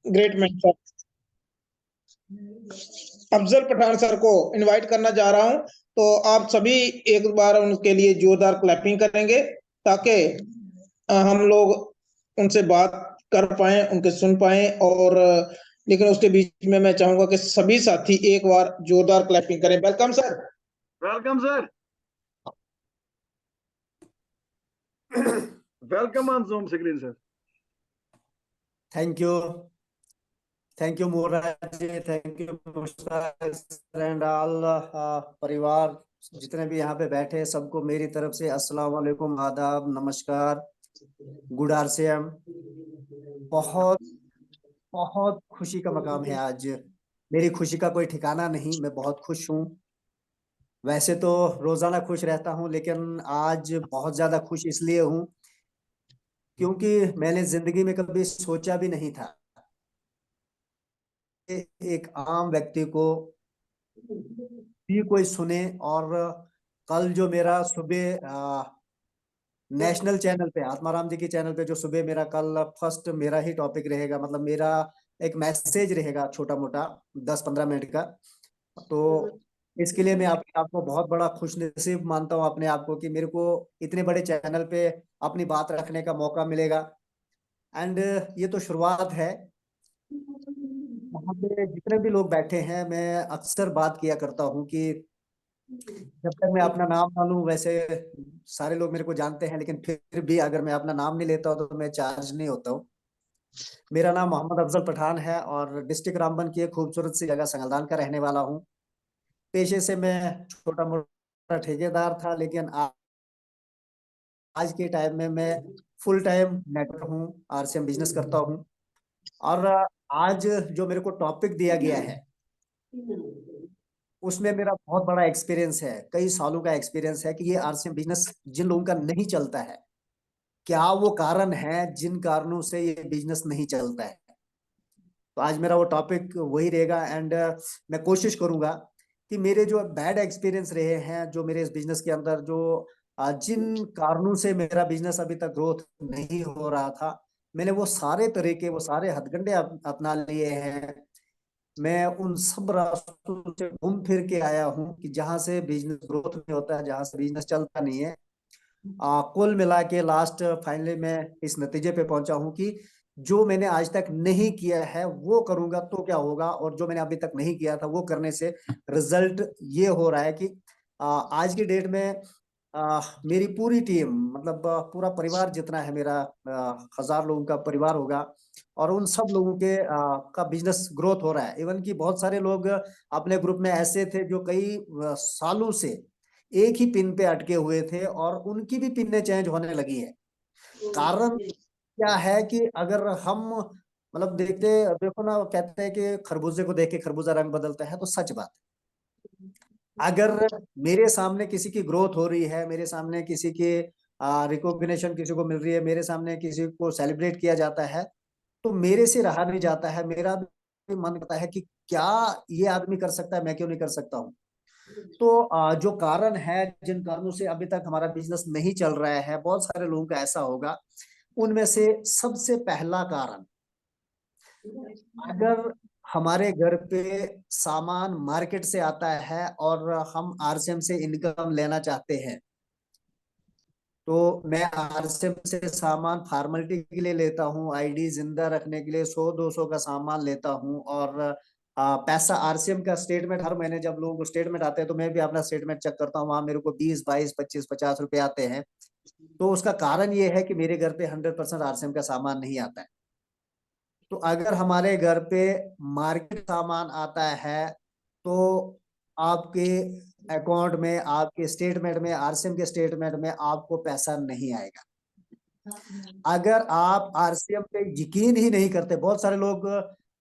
Great mentor Afzal Pathan sir को invite करना जा रहा हूं, तो आप सभी एक बार उनके लिए जोरदार क्लैपिंग करेंगे ताकि हम लोग उनसे बात कर पाए, उनके सुन पाए। और लेकिन उसके बीच में मैं चाहूंगा कि सभी साथी एक बार जोरदार क्लैपिंग करें। Welcome sir. Welcome sir. Welcome on Zoom screen sir. Thank you Moraj ji, thank you Mushtaq and all परिवार जितने भी यहाँ पे बैठे हैं, सबको मेरी तरफ से अस्सलाम वालेकुम, आदाब, नमस्कार, गुड आरसीएम। बहुत बहुत खुशी का मकाम है आज। मेरी खुशी का कोई ठिकाना नहीं, मैं बहुत खुश हूँ। वैसे तो रोजाना खुश रहता हूँ, लेकिन आज बहुत ज्यादा खुश इसलिए हूँ क्योंकि मैंने जिंदगी में कभी सोचा भी नहीं था एक आम व्यक्ति को भी कोई सुने। और कल जो मेरा सुबह नेशनल चैनल पे, आत्माराम जी की चैनल पे, जो सुबह मेरा कल फर्स्ट मेरा ही टॉपिक रहेगा, मतलब मेरा एक मैसेज रहेगा छोटा मोटा 10-15 मिनट का। तो इसके लिए मैं आपको बहुत बड़ा खुशनसीब मानता हूँ अपने आप को कि मेरे को इतने बड़े चैनल पे अपनी बात रखने का मौका मिलेगा। एंड ये तो शुरुआत है। वहाँ पे जितने भी लोग बैठे हैं, मैं अक्सर बात किया करता हूँ कि जब तक मैं अपना नाम ना लूं, वैसे सारे लोग मेरे को जानते हैं, लेकिन फिर भी अगर मैं अपना नाम नहीं लेता हूं तो मैं चार्ज नहीं होता हूँ। मेरा नाम मोहम्मद अफजल पठान है और डिस्ट्रिक्ट रामबन की एक खूबसूरत सी जगह संगलदान का रहने वाला हूँ। पेशे से मैं छोटा मोटा ठेकेदार था, लेकिन आज के टाइम में मैं फुल टाइम नेटवर्क हूँ, आरसीएम बिजनेस करता हूँ। और आज जो मेरे को टॉपिक दिया गया है उसमें मेरा बहुत बड़ा एक्सपीरियंस है, कई सालों का एक्सपीरियंस है कि ये आरसीएम बिजनेस जिन लोगों का नहीं चलता है, क्या वो कारण है जिन कारणों से ये बिजनेस नहीं चलता है। तो आज मेरा वो टॉपिक वही रहेगा। एंड मैं कोशिश करूंगा कि मेरे जो बैड एक्सपीरियंस रहे हैं, जो मेरे इस बिजनेस के अंदर जो जिन कारणों से मेरा बिजनेस अभी तक ग्रोथ नहीं हो रहा था, मैंने वो सारे तरीके, वो सारे हथकंडे अपना लिए हैं। मैं उन सब रास्तों से घूम फिर के आया हूँ कि जहां से बिजनेस ग्रोथ नहीं होता है, जहां से बिजनेस चलता नहीं है। कुल मिला के लास्ट फाइनली मैं इस नतीजे पे पहुंचा हूँ कि जो मैंने आज तक नहीं किया है वो करूंगा तो क्या होगा, और जो मैंने अभी तक नहीं किया था वो करने से रिजल्ट ये हो रहा है कि आज की डेट में मेरी पूरी टीम, मतलब पूरा परिवार जितना है मेरा, 1000 लोगों का परिवार होगा, और उन सब लोगों के का बिजनेस ग्रोथ हो रहा है। इवन कि बहुत सारे लोग अपने ग्रुप में ऐसे थे जो कई सालों से एक ही पिन पे अटके हुए थे और उनकी भी पिनें चेंज होने लगी है। कारण क्या है कि अगर हम मतलब देखो ना, कहते हैं कि खरबूजे को देख के खरबूजा रंग बदलता है, तो सच बात है। अगर मेरे सामने किसी की ग्रोथ हो रही है, मेरे सामने किसी की रिकॉग्निशन किसी को मिल रही है, मेरे सामने किसी को सेलिब्रेट किया जाता है, तो मेरे से रहा नहीं जाता है। मेरा भी मन करता है कि क्या ये आदमी कर सकता है, मैं क्यों नहीं कर सकता हूँ। तो जो कारण है, जिन कारणों से अभी तक हमारा बिजनेस नहीं चल रहा है, बहुत सारे लोगों का ऐसा होगा। उनमें से सबसे पहला कारण, अगर हमारे घर पे सामान मार्केट से आता है और हम आरसीएम से इनकम लेना चाहते हैं, तो मैं आरसीएम से सामान फॉर्मेलिटी के लिए लेता हूँ, आईडी जिंदा रखने के लिए 100-200 का सामान लेता हूँ। और पैसा आरसीएम का स्टेटमेंट, हर महीने जब लोगों को स्टेटमेंट आते हैं तो मैं भी अपना स्टेटमेंट चेक करता हूँ, वहां मेरे को 20, 22, 25, 50 रुपए आते हैं। तो उसका कारण ये है कि मेरे घर पे 100% आरसीएम का सामान नहीं आता है। तो अगर हमारे घर पे मार्केट सामान आता है तो आपके अकाउंट में, आपके स्टेटमेंट में, आरसीएम के स्टेटमेंट में आपको पैसा नहीं आएगा। अगर आप आरसीएम पे यकीन ही नहीं करते, बहुत सारे लोग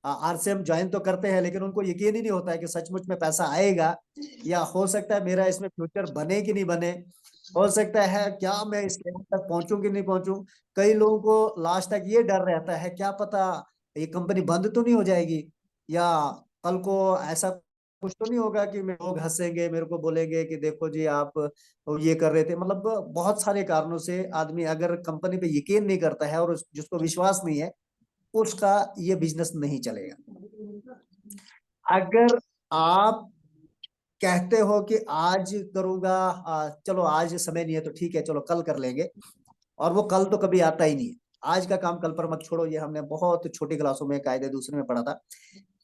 आरसीएम ज्वाइन तो करते हैं लेकिन उनको यकीन ही नहीं होता है कि सचमुच में पैसा आएगा, या हो सकता है मेरा इसमें फ्यूचर बने कि नहीं बने, हो सकता है क्या मैं इस लेवल तक पहुंचूं कि नहीं पहुंचूं। कई लोगों को लास्ट तक ये डर रहता है, क्या पता ये कंपनी बंद तो नहीं हो जाएगी, या कल को ऐसा कुछ तो नहीं होगा कि लोग हंसेंगे, मेरे को बोलेंगे कि देखो जी आप ये कर रहे थे। मतलब बहुत सारे कारणों से आदमी अगर कंपनी पे यकीन नहीं करता है और जिसको विश्वास नहीं है, उसका ये बिजनेस नहीं चलेगा। अगर आप कहते हो कि आज करूंगा, चलो आज समय नहीं है तो ठीक है, चलो कल कर लेंगे, और वो कल तो कभी आता ही नहीं है। आज का काम कल पर मत छोड़ो, ये हमने बहुत छोटी क्लासों में कायदे दूसरे में पढ़ा था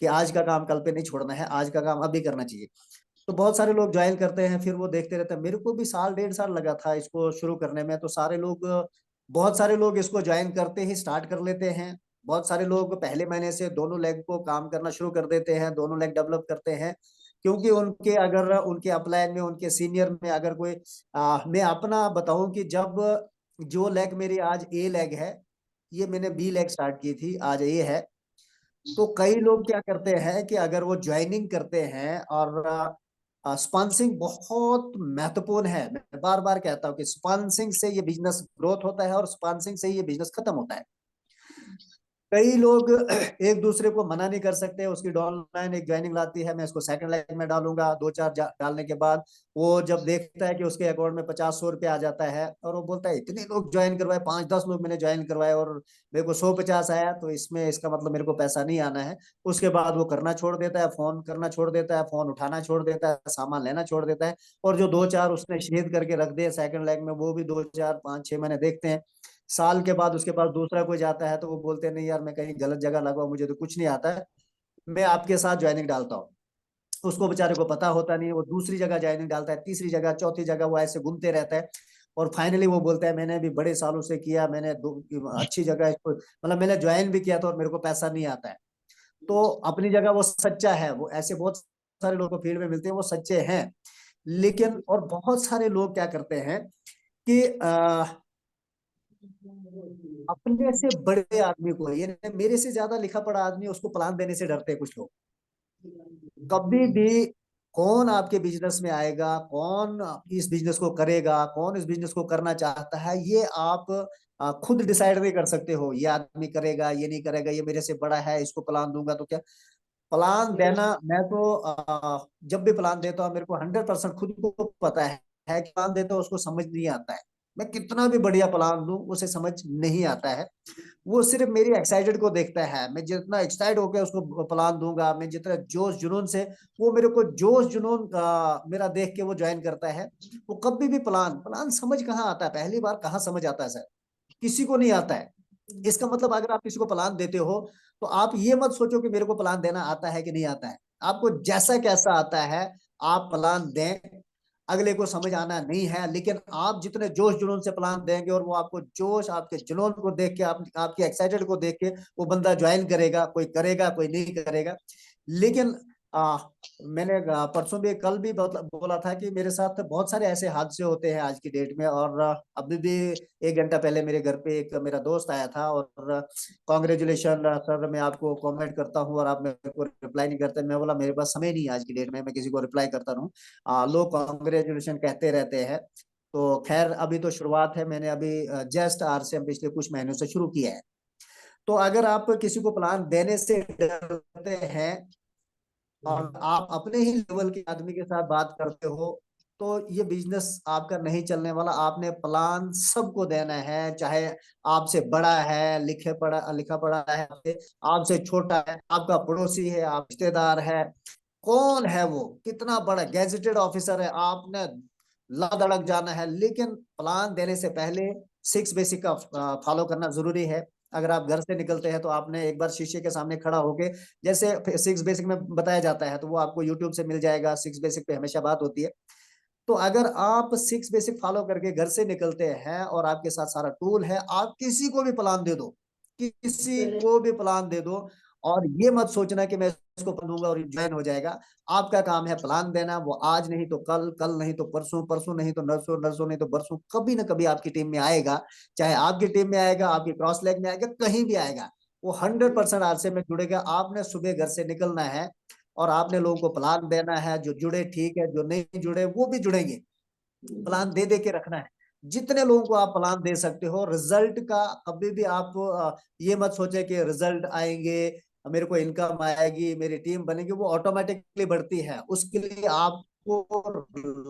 कि आज का काम कल पे नहीं छोड़ना है, आज का काम अभी करना चाहिए। तो बहुत सारे लोग ज्वाइन करते हैं, फिर वो देखते रहते हैं। मेरे को भी साल 1.5 साल लगा था इसको शुरू करने में। तो बहुत सारे लोग इसको ज्वाइन करते ही स्टार्ट कर लेते हैं। बहुत सारे लोग पहले महीने से दोनों लेग को काम करना शुरू कर देते हैं, दोनों लेग डेवलप करते हैं, क्योंकि उनके अपलाइन में, उनके सीनियर में अगर कोई मैं अपना बताऊं कि जब जो लेग मेरी आज ए लेग है, ये मैंने बी लेग स्टार्ट की थी, आज ए है। तो कई लोग क्या करते हैं कि अगर वो ज्वाइनिंग करते हैं, और स्पॉन्सिंग बहुत महत्वपूर्ण है। मैं बार बार कहता हूँ कि स्पॉन्सिंग से ये बिजनेस ग्रोथ होता है और स्पॉन्सिंग से ये बिजनेस खत्म होता है। कई लोग एक दूसरे को मना नहीं कर सकते। उसकी डाउनलाइन एक ज्वाइनिंग लाती है, मैं इसको सेकंड लेग में डालूंगा, 2-4 डालने के बाद वो जब देखता है कि उसके अकाउंट में 50-100 रुपये आ जाता है, और वो बोलता है इतने लोग ज्वाइन करवाए, 5-10 लोग मैंने ज्वाइन करवाए और मेरे को 150 आया, तो इसमें इसका मतलब मेरे को पैसा नहीं आना है। उसके बाद वो करना छोड़ देता है, फोन करना छोड़ देता है, फोन उठाना छोड़ देता है, सामान लेना छोड़ देता है। और जो 2-4 उसने शेयर करके रख दिए सेकंड लेग में, वो भी 2-4-5-6 महीने देखते हैं। साल के बाद उसके पास दूसरा कोई जाता है तो वो बोलते हैं नहीं यार, मैं कहीं गलत जगह लगा, मुझे तो कुछ नहीं आता है, मैं आपके साथ ज्वाइनिंग डालता हूँ। उसको बेचारे को पता होता नहीं है, वो दूसरी जगह ज्वाइनिंग डालता है, तीसरी जगह, चौथी जगह, वो ऐसे घूमते रहता है। और फाइनली वो बोलता है मैंने भी बड़े सालों से किया, मैंने अच्छी जगह इसको, मतलब मैंने ज्वाइन भी किया था और मेरे को पैसा नहीं आता है। तो अपनी जगह वो सच्चा है, वो ऐसे बहुत सारे लोगों को फील्ड में मिलते हैं, वो सच्चे हैं। लेकिन और बहुत सारे लोग क्या करते हैं कि अपने से बड़े आदमी को, ये मेरे से ज्यादा लिखा पढ़ा आदमी, उसको प्लान देने से डरते हैं कुछ लोग। कभी भी कौन आपके बिजनेस में आएगा, कौन इस बिजनेस को करेगा, कौन इस बिजनेस को करना चाहता है, ये आप खुद डिसाइड नहीं कर सकते हो। ये आदमी करेगा, ये नहीं करेगा, ये मेरे से बड़ा है, इसको प्लान दूंगा तो क्या। प्लान देना, मैं तो जब भी प्लान देता हूँ, मेरे को 100% खुद को पता है कि प्लान देता हूँ उसको समझ नहीं आता है। मैं कितना भी बढ़िया प्लान दूं, उसे समझ नहीं आता है। वो सिर्फ मेरी एक्साइटेड को देखता है। मैं जितना एक्साइट होकर उसको प्लान दूंगा, मैं जितना जोश जुनून से, वो मेरे को जोश जुनून मेरा देख के वो ज्वाइन करता है। वो कभी भी प्लान प्लान समझ कहाँ आता है, पहली बार कहाँ समझ आता है सर, किसी को नहीं आता है। इसका मतलब अगर आप किसी को प्लान देते हो, तो आप ये मत सोचो कि मेरे को प्लान देना आता है कि नहीं आता है। आपको जैसा कैसा आता है आप प्लान दें, अगले को समझ आना नहीं है, लेकिन आप जितने जोश जुनून से प्लान देंगे, और वो आपको जोश, आपके जुनून को देख के, आपकी एक्साइटेड को देख के वो बंदा ज्वाइन करेगा। कोई करेगा, कोई नहीं करेगा। लेकिन आ, मैंने परसों भी, कल भी बोला था कि मेरे साथ बहुत सारे ऐसे हादसे होते हैं आज की डेट में। और अभी भी 1 घंटा पहले मेरे घर पे एक मेरा दोस्त आया था, और कॉन्ग्रेचुलेशन सर, मैं आपको कमेंट करता हूँ और आप मेरे को रिप्लाई नहीं करते। मैं बोला मेरे पास समय नहीं है आज की डेट में, मैं किसी को रिप्लाई करता रहूँ। लोग कॉन्ग्रेचुलेशन कहते रहते हैं। तो खैर अभी तो शुरुआत है, मैंने अभी जस्ट आरसीएम पिछले कुछ महीनों से शुरू किया है। तो अगर आप किसी को प्लान देने से डरते हैं, और आप अपने ही लेवल के आदमी के साथ बात करते हो, तो ये बिजनेस आपका नहीं चलने वाला। आपने प्लान सबको देना है, चाहे आपसे बड़ा है, लिखा पढ़ा है, आपसे छोटा है, आपका पड़ोसी है, आप रिश्तेदार है, कौन है वो, कितना बड़ा गैजेटेड ऑफिसर है, आपने लड़क जाना है। लेकिन प्लान देने से पहले 6 बेसिक का फॉलो करना जरूरी है। अगर आप घर से निकलते हैं तो आपने एक बार शीशे के सामने खड़ा होके, जैसे 6 बेसिक में बताया जाता है, तो वो आपको यूट्यूब से मिल जाएगा। 6 बेसिक पे हमेशा बात होती है। तो अगर आप 6 बेसिक फॉलो करके घर से निकलते हैं, और आपके साथ सारा टूल है, आप किसी को भी प्लान दे दो, किसी को भी प्लान दे दो, और ये मत सोचना कि मैं इसको पढ़ूंगा और ज्वाइन हो जाएगा। आपका काम है प्लान देना। वो आज नहीं तो कल, कल नहीं तो परसों, परसों नहीं तो नरसों, नरसों नहीं तो बरसों, कभी ना कभी आपकी टीम में आएगा। चाहे आपकी टीम में आएगा, आपकी क्रॉस लेग में आएगा, कहीं भी आएगा। वो 100% आरसे में जुड़ेगा। आपने सुबह घर से निकलना है, और आपने लोगों को प्लान देना है। जो जुड़े ठीक है, जो नहीं जुड़े वो भी जुड़ेंगे। प्लान दे दे के रखना है। जितने लोगों को आप प्लान दे सकते हो। रिजल्ट का कभी भी आप ये मत सोचे कि रिजल्ट आएंगे मेरे को इनकम आएगी, मेरी टीम बनेगी, वो ऑटोमेटिकली बढ़ती है। उसके लिए आपको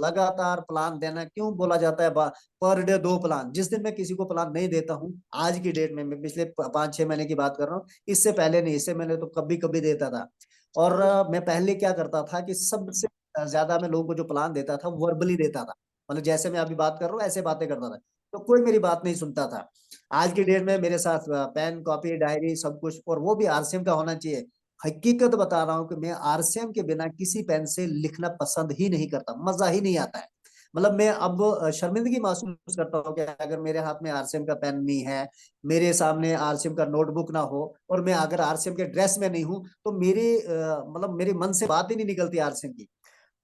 लगातार प्लान देना। क्यों बोला जाता है पर डे 2 प्लान? जिस दिन मैं किसी को प्लान नहीं देता हूँ, आज की डेट में, मैं पिछले 5-6 महीने की बात कर रहा हूँ, इससे पहले नहीं, इससे मैंने तो कभी कभी देता था। और मैं पहले क्या करता था कि सबसे ज्यादा मैं लोगों को जो प्लान देता था वर्बली देता था। मतलब जैसे मैं अभी बात कर रहा हूँ ऐसे बातें करता था, तो कोई मेरी बात नहीं सुनता था। आज की डेट में मेरे साथ पेन, कॉपी, डायरी सब कुछ, और वो भी आरसीएम का होना चाहिए। हकीकत बता रहा हूँ कि मैं आरसीएम के बिना किसी पेन से लिखना पसंद ही नहीं करता, मजा ही नहीं आता है। मतलब मैं अब शर्मिंदगी महसूस करता हूँ कि अगर मेरे हाथ में आरसीएम का पेन नहीं है, मेरे सामने आरसीएम का नोटबुक ना हो, और मैं अगर आरसीएम के ड्रेस में नहीं हूँ, तो मतलब मेरे मन से बात ही नहीं निकलती आरसीएम की।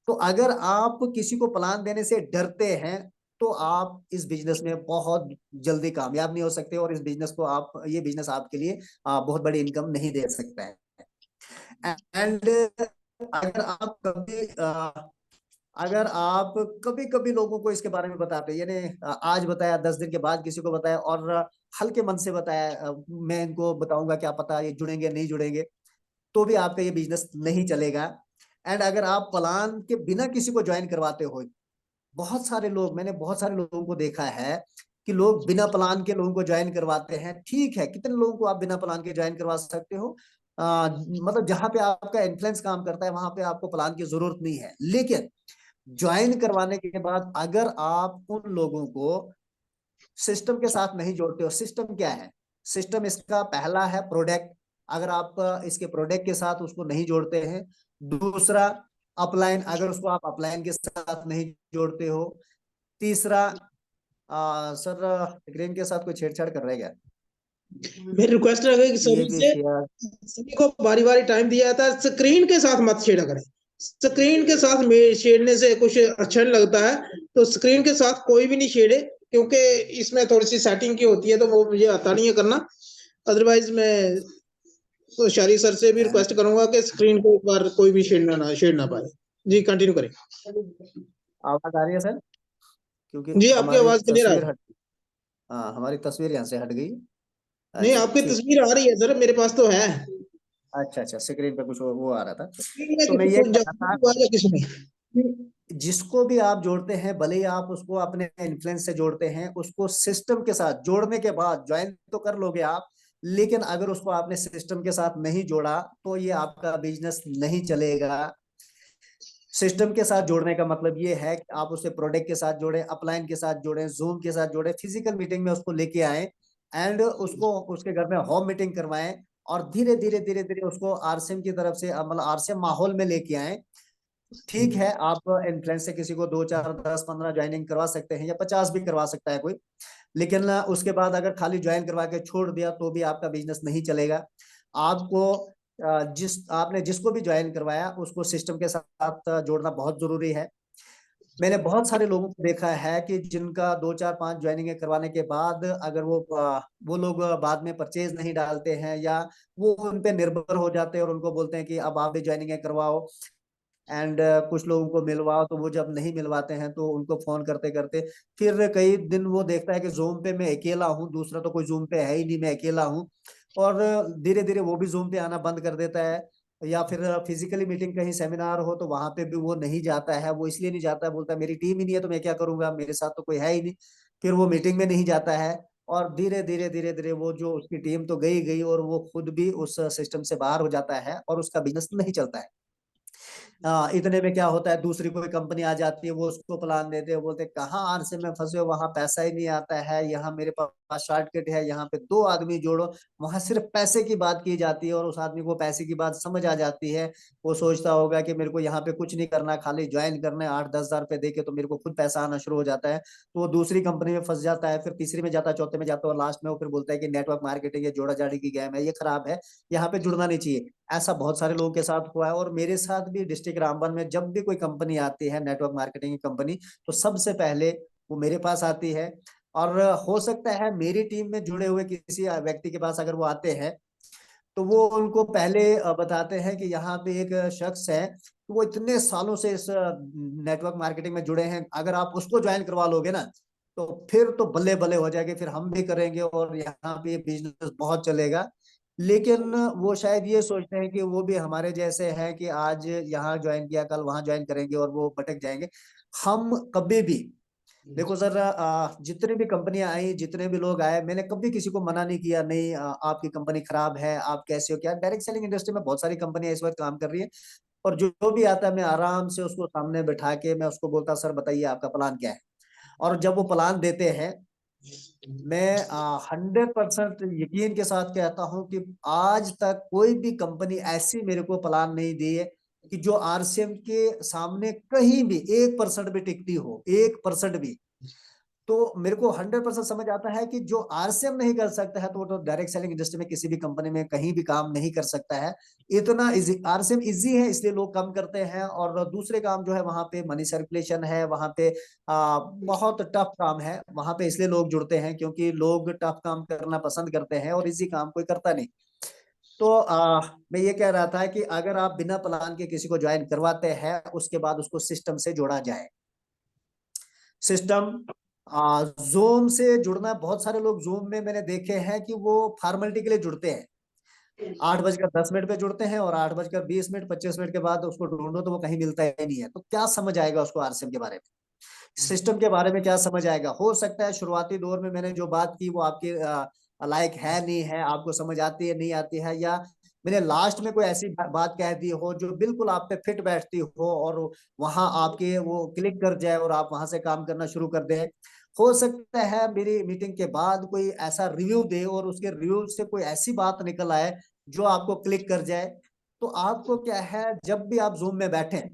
तो अगर आप किसी को प्लान देने से डरते हैं, तो आप इस बिजनेस में बहुत जल्दी कामयाब नहीं हो सकते, और इस बिजनेस को आप, ये बिजनेस आपके लिए बहुत बड़ी इनकम नहीं दे सकता है। एंड अगर आप कभी अगर आप कभी कभी लोगों को इसके बारे में बताते, यानी आज बताया, 10 दिन के बाद किसी को बताया, और हल्के मन से बताया, मैं इनको बताऊंगा, क्या पता ये जुड़ेंगे नहीं जुड़ेंगे, तो भी आपका ये बिजनेस नहीं चलेगा। एंड अगर आप प्लान के बिना किसी को ज्वाइन करवाते हो, बहुत सारे लोग, मैंने बहुत सारे लोगों को देखा है कि लोग बिना प्लान के लोगों को ज्वाइन करवाते हैं। ठीक है, कितने लोगों को आप बिना प्लान के ज्वाइन करवा सकते हो? मतलब जहां पे आपका इन्फ्लुएंस काम करता है, वहां पे आपको प्लान की जरूरत नहीं है। लेकिन ज्वाइन करवाने के बाद अगर आप उन लोगों को सिस्टम के साथ नहीं जोड़ते हो, सिस्टम क्या है? सिस्टम इसका पहला है प्रोडक्ट। अगर आप इसके प्रोडक्ट के साथ उसको नहीं जोड़ते हैं, दूसरा अपलाइन, अगर उसको आप अपलाइन के साथ नहीं जोड़ते हो, तीसरा सर स्क्रीन के साथ कोई छेड़छाड़ कर रहे हैं क्या? मेरी रिक्वेस्ट रहेगी कि ये सभी भी से, शेयर। सभी को बारी बारी टाइम दिया जाता है, स्क्रीन के साथ मत छेड़ा करें। स्क्रीन के साथ छेड़ने से कुछ अच्छा नहीं लगता है, तो स्क्रीन के साथ कोई भी नहीं छेड़े, क्योंकि इसमें थोड़ी सी सेटिंग की होती है, तो वो मुझे आता नहीं है करना। अदरवाइज मैं तो शारी सर से भी रिक्वेस्ट करूंगा कि स्क्रीन को एक बार कोई भी छेड़ ना पाए। जी कंटिन्यू करें। आवाज आ रही है सर? क्योंकि जी आपकी हमारी आवाज क्लियर आ तस्वीर रही है। हट, हाँ हमारी तस्वीर यहाँ से हट गई। नहीं, अच्छा आपकी ठीक। तस्वीर आ रही है सर, मेरे पास तो है। अच्छा अच्छा, स्क्रीन पे कुछ वो आ रहा था। स्क्रीन में तो मैं किसी ये को कह रहा था हुआ या किसी में। कि जिसको भी आप जोड़ते हैं, भले ही आप उसको अपने इन्फ्लुएंस से जोड़ते हैं, उसको सिस्टम के साथ जोड़ने के बाद ज्वाइन तो कर लोगे आप, लेकिन अगर उसको आपने सिस्टम के साथ नहीं जोड़ा, तो ये आपका बिजनेस नहीं चलेगा। सिस्टम के साथ जोड़ने का मतलब ये है कि आप उसे प्रोडक्ट के साथ जोड़ें, अपलाइन के साथ जोड़ें, जूम के साथ जोड़ें, फिजिकल मीटिंग में उसको लेके आए, एंड उसको उसके घर में होम मीटिंग करवाएं, और धीरे धीरे धीरे धीरे उसको आरसीएम की तरफ से, मतलब आरसीएम माहौल में लेके आए। ठीक है, आप इन्फ्लुएंस से किसी को 2, 4, 10, 15 ज्वाइनिंग करवा सकते हैं, या 50 भी करवा सकता है कोई, लेकिन उसके बाद अगर खाली ज्वाइन करवा के छोड़ दिया, तो भी आपका बिजनेस नहीं चलेगा। आपको आपने जिसको भी ज्वाइन करवाया, उसको सिस्टम के साथ जोड़ना बहुत जरूरी है। मैंने बहुत सारे लोगों को देखा है कि जिनका 2, 4, 5 ज्वाइनिंग करवाने के बाद, अगर वो लोग बाद में परचेज नहीं डालते हैं, या वो उन पे निर्भर हो जाते हैं और उनको बोलते हैं कि अब आप भी ज्वाइनिंग करवाओ, एंड कुछ लोगों को मिलवाओ, तो वो जब नहीं मिलवाते हैं, तो उनको फोन करते करते फिर कई दिन वो देखता है कि जूम पे मैं अकेला हूँ, दूसरा तो कोई जूम पे है ही नहीं, मैं अकेला हूँ, और धीरे धीरे वो भी जूम पे आना बंद कर देता है। या फिर फिजिकली मीटिंग, कहीं सेमिनार हो, तो वहां पे भी वो नहीं जाता है। वो इसलिए नहीं जाता है, बोलता है मेरी टीम ही नहीं है, तो मैं क्या करूंगा, मेरे साथ तो कोई है ही नहीं। फिर वो मीटिंग में नहीं जाता है, और धीरे धीरे धीरे धीरे वो जो उसकी टीम तो गई गई, और वो खुद भी उस सिस्टम से बाहर हो जाता है, और उसका बिजनेस नहीं चलता है। इतने में क्या होता है, दूसरी कोई कंपनी आ जाती है, वो उसको प्लान देते हैं, बोलते हैं कहाँ आरसे में फंसे हो, वहां पैसा ही नहीं आता है, यहाँ मेरे पास शॉर्टकट है, यहाँ पे 2 आदमी जोड़ो। वहां सिर्फ पैसे की बात की जाती है, और उस आदमी को पैसे की बात समझ आ जाती है। वो सोचता होगा कि मेरे को यहाँ पे कुछ नहीं करना, खाली ज्वाइन करना है, 8-10 हज़ार रुपए दे के तो मेरे को खुद पैसा आना शुरू हो जाता है। तो वो दूसरी कंपनी में फंस जाता है, फिर तीसरी में जाता है, चौथे में जाता है, और लास्ट में वो फिर बोलता है कि नेटवर्क मार्केटिंग, ये जोड़ा जाड़ी की गेम है, ये खराब है, यहाँ पे जुड़ना नहीं चाहिए। ऐसा बहुत सारे लोगों के साथ हुआ है, और मेरे साथ भी। डिस्ट्रिक्ट रामबन में जब भी कोई कंपनी आती है, नेटवर्क मार्केटिंग की कंपनी, तो सबसे पहले वो मेरे पास आती है। और हो सकता है मेरी टीम में जुड़े हुए किसी व्यक्ति के पास अगर वो आते हैं, तो वो उनको पहले बताते हैं कि यहाँ पे एक शख्स है, तो वो इतने सालों से इस नेटवर्क मार्केटिंग में जुड़े हैं, अगर आप उसको ज्वाइन करवा लोगे ना, तो फिर तो बल्ले बल्ले हो जाएगी, फिर हम भी करेंगे, और यहाँ पे बिजनेस बहुत चलेगा। लेकिन वो शायद ये सोचते हैं कि वो भी हमारे जैसे हैं कि आज यहाँ ज्वाइन किया कल वहां ज्वाइन करेंगे और वो भटक जाएंगे। हम कभी भी, देखो सर, जितने भी कंपनियां आई, जितने भी लोग आए, मैंने कभी किसी को मना नहीं किया, नहीं आपकी कंपनी खराब है, आप कैसे हो क्या। डायरेक्ट सेलिंग इंडस्ट्री में बहुत सारी कंपनियां इस वक्त काम कर रही है, और जो भी आता है मैं आराम से उसको सामने बैठा के मैं उसको बोलता, सर बताइए आपका प्लान क्या है। और जब वो प्लान देते हैं, मैं 100% यकीन के साथ कहता हूं कि आज तक कोई भी कंपनी ऐसी मेरे को प्लान नहीं दी है कि जो आरसीएम के सामने कहीं भी 1% भी टिकती हो, 1% भी। तो मेरे को 100% समझ आता है कि जो आरसीएम नहीं कर सकता है तो वो तो डायरेक्ट सेलिंग इंडस्ट्री में किसी भी कंपनी में कहीं भी काम नहीं कर सकता है। इतना इजी आरसीएम इजी है, इसलिए लोग कम करते हैं। और दूसरे काम जो है वहां पे मनी सर्कुलेशन है, वहां पे बहुत टफ काम है वहां पे, इसलिए लोग जुड़ते हैं क्योंकि लोग टफ काम करना पसंद करते हैं और इजी काम कोई करता नहीं। तो मैं ये कह रहा था कि अगर आप बिना प्लान के किसी को ज्वाइन करवाते हैं, उसके बाद उसको सिस्टम से जोड़ा जाए। सिस्टम जूम से जुड़ना, बहुत सारे लोग जूम में मैंने देखे हैं कि वो फॉर्मेलिटी के लिए जुड़ते हैं, 8:10 पे जुड़ते हैं और 8:20 25 मिनट के बाद उसको ढूंढो तो वो कहीं मिलता ही नहीं है। तो क्या समझ आएगा उसको आरसीएम के बारे में, सिस्टम के बारे में क्या समझ आएगा। हो सकता है शुरुआती दौर में मैंने जो बात की वो आपके लायक है नहीं है, आपको समझ आती है नहीं आती है, या मैंने लास्ट में कोई ऐसी बात कह दी हो जो बिल्कुल आप पे फिट बैठती हो और वहां आपके वो क्लिक कर जाए और आप वहां से काम करना शुरू कर दें। हो सकता है मेरी मीटिंग के बाद कोई ऐसा रिव्यू दे और उसके रिव्यू से कोई ऐसी बात निकल आए जो आपको क्लिक कर जाए। तो आपको क्या है, जब भी आप जूम में बैठे,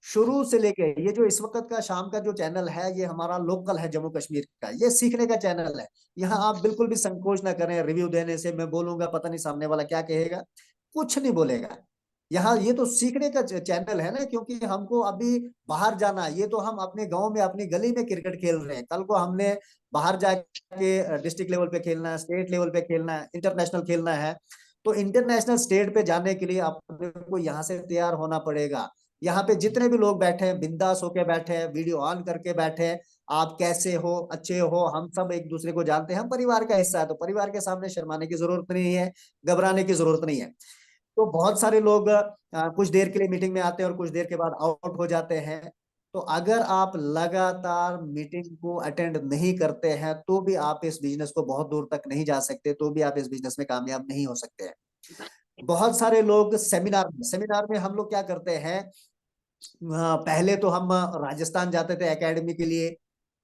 शुरू से लेके ये जो इस वक्त का शाम का जो चैनल है, ये हमारा लोकल है जम्मू कश्मीर का, ये सीखने का चैनल है। यहाँ आप बिल्कुल भी संकोच ना करें रिव्यू देने से। मैं बोलूंगा पता नहीं सामने वाला क्या कहेगा, कुछ नहीं बोलेगा। यहाँ ये तो सीखने का चैनल है ना, क्योंकि हमको अभी बाहर जाना, ये तो हम अपने गांव में अपनी गली में क्रिकेट खेल रहे हैं, कल को हमने बाहर जाके डिस्ट्रिक्ट लेवल पे खेलना है, स्टेट लेवल पे खेलना है, इंटरनेशनल खेलना है। तो इंटरनेशनल स्टेट पे जाने के लिए अपने को यहाँ से तैयार होना पड़ेगा। यहाँ पे जितने भी लोग बैठे हैं बिंदास होके बैठे हैं, वीडियो ऑन करके बैठे हैं। आप कैसे हो, अच्छे हो, हम सब एक दूसरे को जानते हैं, हम परिवार का हिस्सा है, तो परिवार के सामने शर्माने की जरूरत नहीं है, घबराने की जरूरत नहीं है। तो बहुत सारे लोग कुछ देर के लिए मीटिंग में आते हैं और कुछ देर के बाद आउट हो जाते हैं। तो अगर आप लगातार मीटिंग को अटेंड नहीं करते हैं तो भी आप इस बिजनेस को बहुत दूर तक नहीं जा सकते, तो भी आप इस बिजनेस में कामयाब नहीं हो सकते हैं। बहुत सारे लोग सेमिनार में हम लोग क्या करते हैं, पहले तो हम राजस्थान जाते थे एकेडमी के लिए,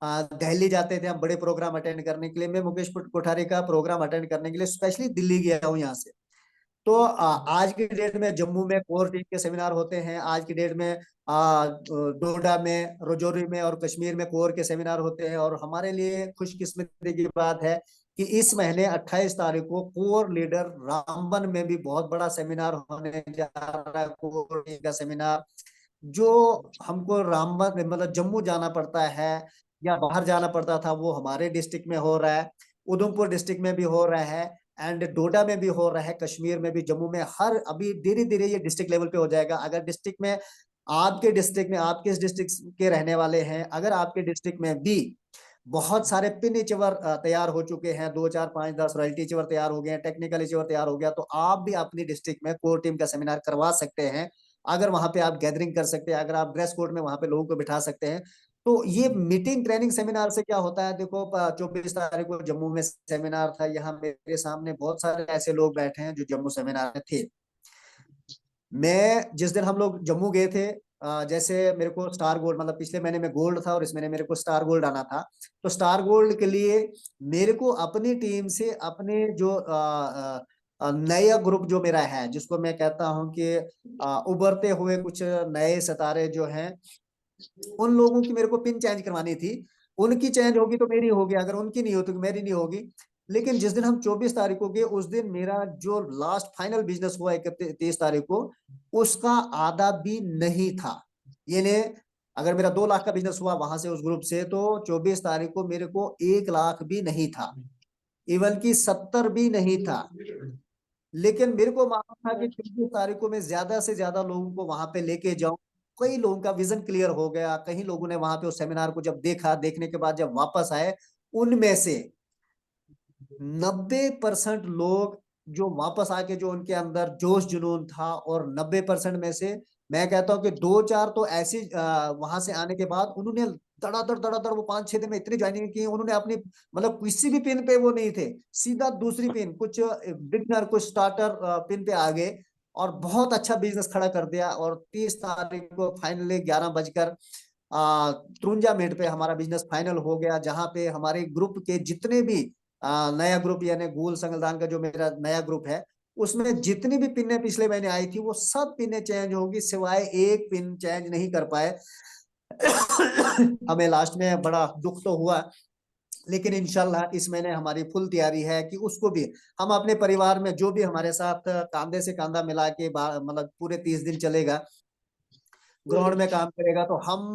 दिल्ली जाते थे हम बड़े प्रोग्राम अटेंड करने के लिए। मैं मुकेश कोठारी का प्रोग्राम अटेंड करने के लिए स्पेशली दिल्ली गया हूँ यहाँ से। तो आज की डेट में जम्मू में कोर टीम के सेमिनार होते हैं, आज की डेट में डोडा में, राजौरी में और कश्मीर में कोर के सेमिनार होते हैं। और हमारे लिए खुशकिस्मती की बात है कि इस महीने 28 तारीख को कोर लीडर रामबन में भी बहुत बड़ा सेमिनार होने जा रहा है, कोर टीम का सेमिनार। जो हमको रामबन मतलब जम्मू जाना पड़ता है या बाहर जाना पड़ता था, वो हमारे डिस्ट्रिक्ट में हो रहा है, उधमपुर डिस्ट्रिक्ट में भी हो रहा है, एंड डोडा में भी हो रहा है, कश्मीर में भी, जम्मू में, हर अभी धीरे धीरे ये डिस्ट्रिक्ट लेवल पे हो जाएगा। अगर डिस्ट्रिक्ट में आप किस डिस्ट्रिक्ट के रहने वाले हैं, अगर आपके डिस्ट्रिक्ट में भी बहुत सारे पिन इचवर तैयार हो चुके हैं, 2 4 5 10 रॉयल्टी इचवर तैयार हो गए हैं, टेक्निकल इचवर तैयार हो गया, तो आप भी अपनी डिस्ट्रिक्ट में कोर टीम का सेमिनार करवा सकते हैं। अगर वहां पे आप गैदरिंग कर सकते हैं, अगर आप ड्रेस कोड में वहां पे लोगों को बिठा सकते हैं। तो ये मीटिंग ट्रेनिंग सेमिनार से क्या होता है, देखो 24 तारीख को जम्मू में सेमिनार था, यहाँ मेरे सामने बहुत सारे ऐसे लोग बैठे हैं जो जम्मू सेमिनार में थे। मैं जिस दिन हम लोग जम्मू गए थे, जैसे मेरे को स्टार गोल्ड, मतलब पिछले महीने में गोल्ड था और इस महीने मेरे को स्टार गोल्ड आना था। तो स्टार गोल्ड के लिए मेरे को अपनी टीम से अपने जो नया ग्रुप जो मेरा है, जिसको मैं कहता हूं कि उभरते हुए कुछ नए सितारे जो हैं, उन लोगों की मेरे को पिन चेंज करवानी थी। उनकी चेंज होगी तो मेरी होगी, अगर उनकी नहीं होती तो मेरी नहीं होगी। लेकिन जिस दिन हम 24 तारीख को गए, उस दिन मेरा जो लास्ट फाइनल बिजनेस हुआ 31 तारीख को, उसका आधा भी नहीं था। ये ने अगर मेरा 2 लाख का बिजनेस हुआ वहां से उस ग्रुप से, तो 24 तारीख को मेरे को 1 लाख भी नहीं था, इवन की 70 भी नहीं था। लेकिन मेरे को मालूम था कि 24 तारीख को मैं ज्यादा से ज्यादा लोगों को वहां पे लेके जाऊं। कई लोगों का विजन क्लियर हो गया, कई लोगों ने वहां पे उस सेमिनार को जब देखा, देखने के बाद जब वापस आए, उनमें से 90% लोग जो वापस आके जो उनके अंदर जोश जुनून था, और 90% में से मैं कहता हूँ कि 2-4 तो ऐसी वहां से आने के बाद उन्होंने धड़ाधड़ वो 5-6 दिन में इतनी ज्वाइनिंग की, उन्होंने अपनी मतलब किसी भी पिन पे वो नहीं थे, सीधा दूसरी पिन, कुछ बिगनर कुछ स्टार्टर पिन पे आ गए और बहुत अच्छा बिजनेस खड़ा कर दिया। और 30 तारीख को फाइनली 11 बजकर 53 मिनट पे हमारा बिजनेस फाइनल हो गया, जहां पे हमारे ग्रुप के जितने भी नया ग्रुप यानी गूल संगलदान का जो मेरा नया ग्रुप है, उसमें जितनी भी पिनें पिछले महीने आई थी वो सब पिनें चेंज होगी, सिवाय एक पिन चेंज नहीं कर पाए। हमें लास्ट में बड़ा दुख तो हुआ, लेकिन इंशाल्लाह इस महीने हमारी फुल तैयारी है कि उसको भी हम अपने परिवार में जो भी हमारे साथ कांधे से कांधा मिला के मतलब पूरे 30 दिन चलेगा, ग्राउंड में काम करेगा, तो हम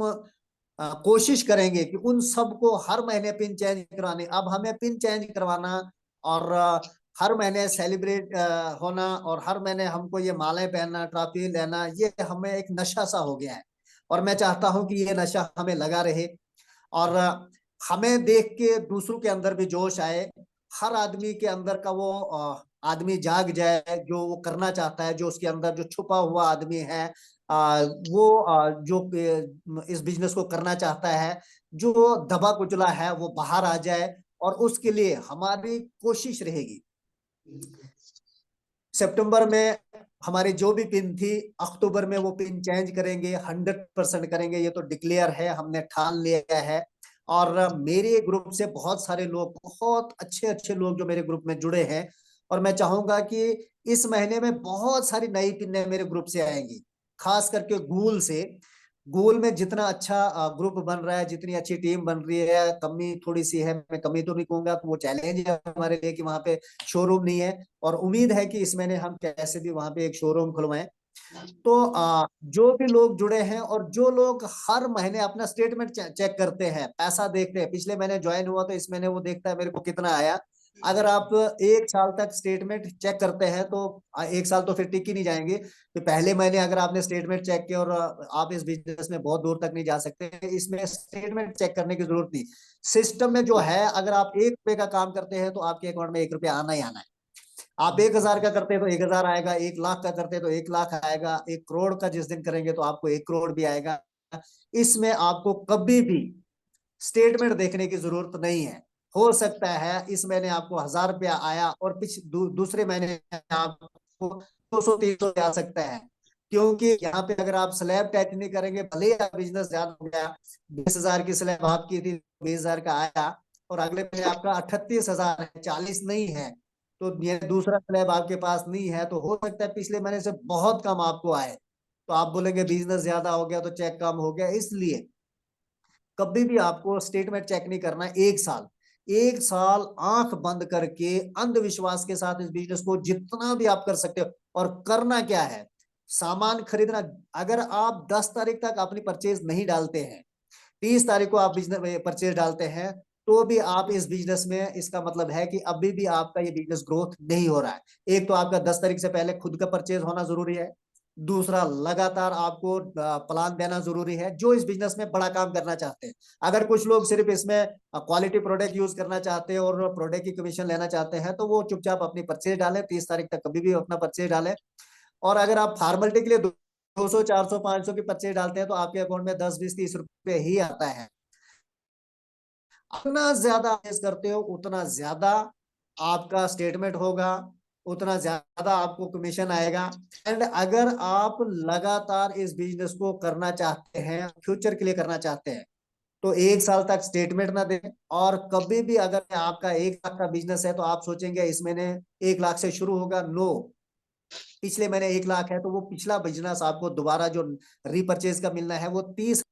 कोशिश करेंगे कि उन सबको हर महीने पिन चेंज कराने। अब हमें पिन चेंज करवाना और हर महीने सेलिब्रेट होना और हर महीने हमको ये मालाएं पहनना, ट्रॉफी लेना, ये हमें एक नशा सा हो गया है। और मैं चाहता हूं कि ये नशा हमें लगा रहे और हमें देख के दूसरों के अंदर भी जोश आए, हर आदमी के अंदर का वो आदमी जाग जाए जो वो करना चाहता है, जो उसके अंदर जो छुपा हुआ आदमी है, जो इस बिजनेस को करना चाहता है, जो दबा कुचला है, वो बाहर आ जाए। और उसके लिए हमारी कोशिश रहेगी, सितंबर में हमारी जो भी पिन थी, अक्टूबर में वो पिन चेंज करेंगे, 100% करेंगे, ये तो डिक्लेयर है, हमने ठान लिया है। और मेरे ग्रुप से बहुत सारे लोग, बहुत अच्छे अच्छे लोग जो मेरे ग्रुप में जुड़े हैं, और मैं चाहूंगा कि इस महीने में बहुत सारी नई पिनें मेरे ग्रुप से आएंगी, खास करके गूल से। गूगल में जितना अच्छा ग्रुप बन रहा है, जितनी अच्छी टीम बन रही है, कमी थोड़ी सी है, मैं कमी तो नहीं कहूंगा, तो वो चैलेंज है हमारे लिए कि वहां पे शोरूम नहीं है, और उम्मीद है कि इस महीने हम कैसे भी वहां पे एक शोरूम खुलवाएं। तो जो भी लोग जुड़े हैं और जो लोग हर महीने अपना स्टेटमेंट चेक करते हैं, पैसा देखते हैं, पिछले महीने ज्वाइन हुआ तो इस महीने वो देखता है मेरे को कितना आया। अगर आप 1 साल तक स्टेटमेंट चेक करते हैं तो 1 साल तो फिर टिक ही नहीं जाएंगे। तो पहले महीने अगर आपने स्टेटमेंट चेक किया और आप इस बिजनेस में बहुत दूर तक नहीं जा सकते, इसमें स्टेटमेंट चेक करने की जरूरत नहीं। सिस्टम में जो है, अगर आप 1 रुपए का काम करते हैं तो आपके अकाउंट में 1 रुपया आना ही आना है। आप 1,000 का करते हैं तो 1,000 आएगा, 1 लाख का करते हैं तो 1 लाख आएगा, 1 करोड़ का जिस दिन करेंगे तो आपको 1 करोड़ भी आएगा। इसमें आपको कभी भी स्टेटमेंट देखने की जरूरत नहीं है। हो सकता है इस महीने आपको 1,000 रुपया आया और दूसरे महीने आपको 200-300 आ सकता है, क्योंकि यहाँ पे अगर आप स्लैब टाइट नहीं करेंगे, भले ही बिजनेस ज्यादा हो गया, 20,000 की स्लैब आपकी थी, 20,000 का आया, और अगले महीने आपका 38,000 है, 40 नहीं है, तो ये दूसरा स्लैब आपके पास नहीं है, तो हो सकता है पिछले महीने से बहुत कम आपको आए, तो आप बोलेंगे बिजनेस ज्यादा हो गया तो चेक कम हो गया। इसलिए कभी भी आपको स्टेटमेंट चेक नहीं करना है। 1 साल, 1 साल आंख बंद करके अंधविश्वास के साथ इस बिजनेस को जितना भी आप कर सकते हो। और करना क्या है, सामान खरीदना। अगर आप 10 तारीख तक अपनी परचेज नहीं डालते हैं, 30 तारीख को आप बिजनेस परचेज डालते हैं, तो भी आप इस बिजनेस में, इसका मतलब है कि अभी भी आपका ये बिजनेस ग्रोथ नहीं हो रहा है। एक तो आपका 10 तारीख से पहले खुद का परचेज होना जरूरी है, दूसरा लगातार आपको प्लान देना जरूरी है, जो इस बिजनेस में बड़ा काम करना चाहते हैं। अगर कुछ लोग सिर्फ इसमें क्वालिटी प्रोडक्ट यूज करना चाहते हैं और प्रोडक्ट की कमीशन लेना चाहते हैं, तो वो चुपचाप अपनी परचेज डालें, 30 तारीख तक कभी भी अपना परचेज डालें। और अगर आप फॉर्मेलिटी के लिए 200, 400, 500 की परचेज डालते हैं, तो आपके अकाउंट में 10, 20, 30 रुपए ही आता है। जितना ज्यादा करते हो उतना ज्यादा आपका स्टेटमेंट होगा, उतना ज्यादा आपको कमीशन आएगा। एंड अगर आप लगातार इस बिजनेस को करना चाहते हैं, फ्यूचर के लिए करना चाहते हैं, तो 1 साल तक स्टेटमेंट ना दें। और कभी भी अगर आपका 1 लाख का बिजनेस है तो आप सोचेंगे इस महीने 1 लाख से शुरू होगा, नो, पिछले महीने 1 लाख है तो वो पिछला बिजनेस आपको दोबारा जो रीपरचेज का मिलना है वो 30।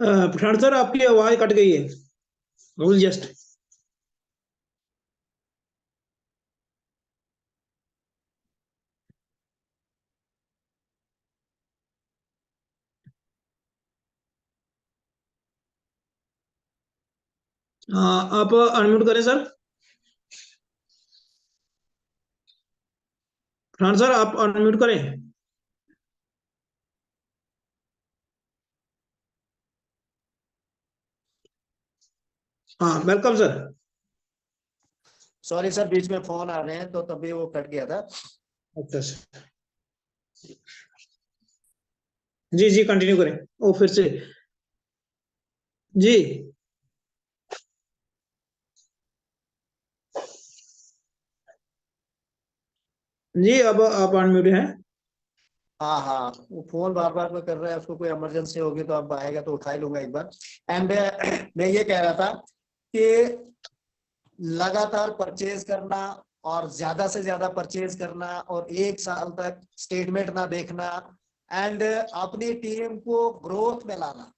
पठान सर, आपकी आवाज कट गई है। जस्ट हाँ, आप अनम्यूट करें सर। पठान सर, आप अनम्यूट करें। हाँ, वेलकम सर। सॉरी सर, बीच में फोन आ रहे हैं तो तभी वो कट गया था। अच्छा सर, जी जी कंटिन्यू करें। ओ फिर से जी जी, अब आप अनम्यूट हैं। हाँ हाँ, वो फोन बार बार में कर रहा है, उसको कोई इमरजेंसी होगी तो अब आएगा तो उठा ही लूंगा एक बार। एंड मैं ये कह रहा था कि लगातार परचेज करना और ज्यादा से ज्यादा परचेज करना और एक साल तक स्टेटमेंट ना देखना एंड अपनी टीम को ग्रोथ में लाना।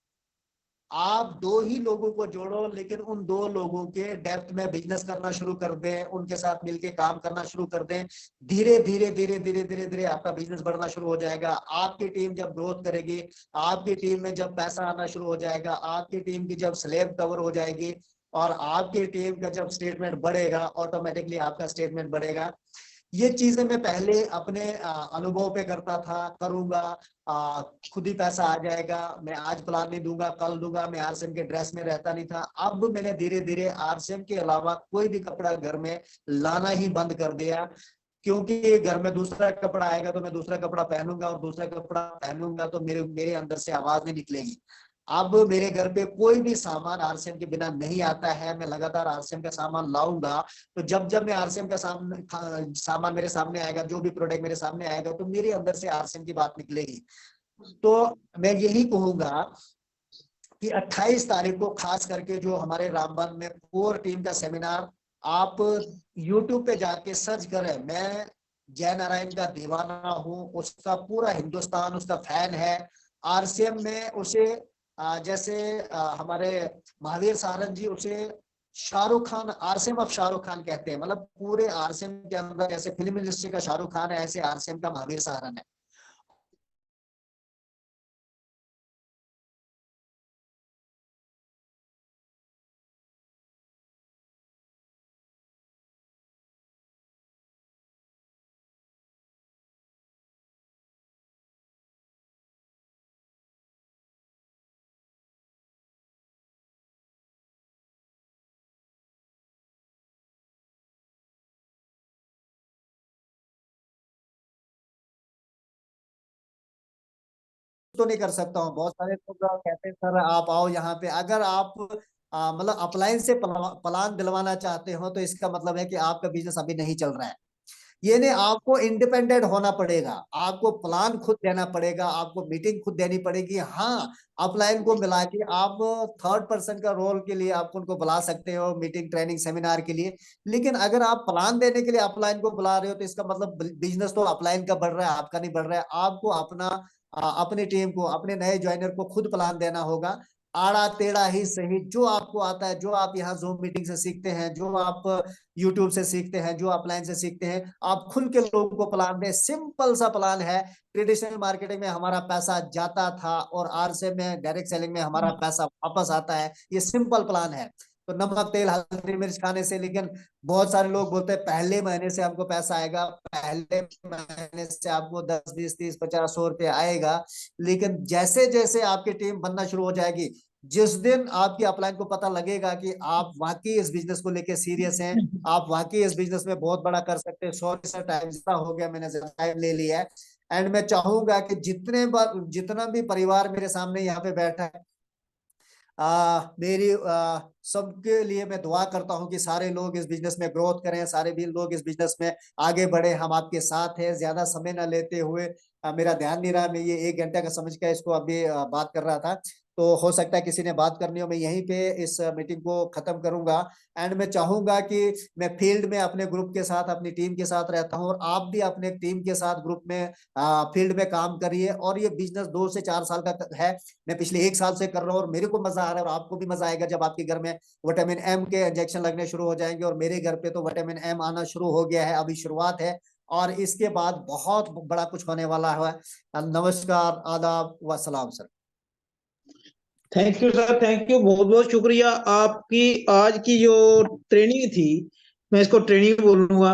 आप दो ही लोगों को जोड़ो, लेकिन उन दो लोगों के डेप्थ में बिजनेस करना शुरू कर दें, उनके साथ मिलके काम करना शुरू कर दें। धीरे धीरे धीरे धीरे धीरे धीरे आपका बिजनेस बढ़ना शुरू हो जाएगा। आपकी टीम जब ग्रोथ करेगी, आपकी टीम में जब पैसा आना शुरू हो जाएगा, आपकी टीम की जब स्लैब कवर हो जाएगी और आपकी टीम का जब स्टेटमेंट बढ़ेगा, ऑटोमेटिकली आपका स्टेटमेंट बढ़ेगा। ये चीजें मैं पहले अपने अनुभव पे करता था, करूंगा खुद ही पैसा आ जाएगा, मैं आज प्लान नहीं दूंगा कल दूंगा, मैं आरसीएम के ड्रेस में रहता नहीं था। अब मैंने धीरे धीरे आरसीएम के अलावा कोई भी कपड़ा घर में लाना ही बंद कर दिया, क्योंकि घर में दूसरा कपड़ा आएगा तो मैं दूसरा कपड़ा पहनूंगा और दूसरा कपड़ा पहनूंगा तो मेरे मेरे अंदर से आवाज नहीं निकलेगी। अब मेरे घर पे कोई भी सामान आरसीएम के बिना नहीं आता है, मैं लगातार आरसीएम का सामान लाऊंगा। तो जब जब मैं आरसीएम का सामान मेरे सामने आएगा, जो भी प्रोडक्ट मेरे सामने आएगा, तो मेरे अंदर से आरसीएम की बात निकलेगी। तो मैं यही कहूंगा कि 28 तारीख को खास करके जो हमारे रामबन में कोर टीम का सेमिनार, आप यूट्यूब पे जाके सर्च करें। मैं जय नारायण का दीवाना हूँ, उसका पूरा हिंदुस्तान उसका फैन है। आरसीएम में उसे जैसे हमारे महावीर सारंग जी उसे शाहरुख खान, आरसीएम ऑफ शाहरुख खान कहते हैं। मतलब पूरे आरसीएम के अंदर जैसे फिल्म इंडस्ट्री का शाहरुख खान है, ऐसे आरसीएम का महावीर सारंग है। तो नहीं कर सकता हूँ। बहुत सारे लोग कहते हैं सर आप आओ यहाँ पे, अगर आप मतलब अपलाइन से प्लान दिलवाना चाहते हो तो इसका मतलब है कि आपका बिजनेस अभी नहीं चल रहा है। ये नहीं, आपको इंडिपेंडेंट होना पड़ेगा, आपको प्लान खुद देना पड़ेगा, आपको मीटिंग खुद देनी पड़ेगी। हाँ, अपलाइन को मिला के आप थर्ड पर्सन का रोल के लिए आप उनको बुला सकते हो मीटिंग ट्रेनिंग सेमिनार के लिए। लेकिन अगर आप प्लान देने के लिए अपलाइन को बुला रहे हो तो इसका मतलब बिजनेस तो अपलाइन का बढ़ रहा है, आपका नहीं बढ़ रहा है। आपको अपना अपनी टीम को, अपने नए ज्वाइनर को खुद प्लान देना होगा। आड़ा टेढ़ा ही सही, जो आपको आता है, जो आप यहाँ जूम मीटिंग से सीखते हैं, जो आप यूट्यूब से सीखते हैं, जो अपलाइन से सीखते हैं, आप खुल के लोगों को प्लान दें। सिंपल सा प्लान है। ट्रेडिशनल मार्केटिंग में हमारा पैसा जाता था और आरसे में डायरेक्ट सेलिंग में हमारा पैसा वापस आता है। ये सिंपल प्लान है। तो नमक तेल हल्दी मिर्च खाने से, लेकिन बहुत सारे लोग बोलते हैं पहले महीने से हमको पैसा आएगा, पहले महीने से आपको 10 20 30 50 100 रुपये आएगा। लेकिन जैसे जैसे आपकी टीम बनना शुरू हो जाएगी, जिस दिन आपकी अपलाइन को पता लगेगा कि आप वाकई इस बिजनेस को लेके सीरियस हैं, आप वाकई इस बिजनेस में बहुत बड़ा कर सकते हैं। सॉरी सर, टाइम ज्यादा हो गया, मैंने ज्यादा टाइम ले लिया है। एंड मैं चाहूंगा कि जितना भी परिवार मेरे सामने यहाँ पे बैठा है, मेरी सबके लिए मैं दुआ करता हूं कि सारे लोग इस बिजनेस में ग्रोथ करें, सारे भी लोग इस बिजनेस में आगे बढ़े। हम आपके साथ हैं। ज्यादा समय ना लेते हुए, मेरा ध्यान नहीं रहा, मैं ये 1 घंटे का समझ के इसको अभी बात कर रहा था। तो हो सकता है किसी ने बात करनी हो, मैं यहीं पे इस मीटिंग को खत्म करूंगा। एंड मैं चाहूंगा कि मैं फील्ड में अपने ग्रुप के साथ, अपनी टीम के साथ रहता हूं, और आप भी अपने टीम के साथ ग्रुप में फील्ड में काम करिए। और ये बिजनेस 2 से 4 साल का है। मैं पिछले 1 साल से कर रहा हूँ और मेरे को मजा आ रहा है, और आपको भी मजा आएगा जब आपके घर में विटामिन एम के इंजेक्शन लगने शुरू हो जाएंगे। और मेरे घर पे तो विटामिन एम आना शुरू हो गया है, अभी शुरुआत है, और इसके बाद बहुत बड़ा कुछ होने वाला है। नमस्कार, आदाब व सलाम sir. Thank you sir, thank you, बहुत बहुत शुक्रिया। आपकी आज की जो ट्रेनिंग थी, मैं इसको ट्रेनिंग बोलूंगा,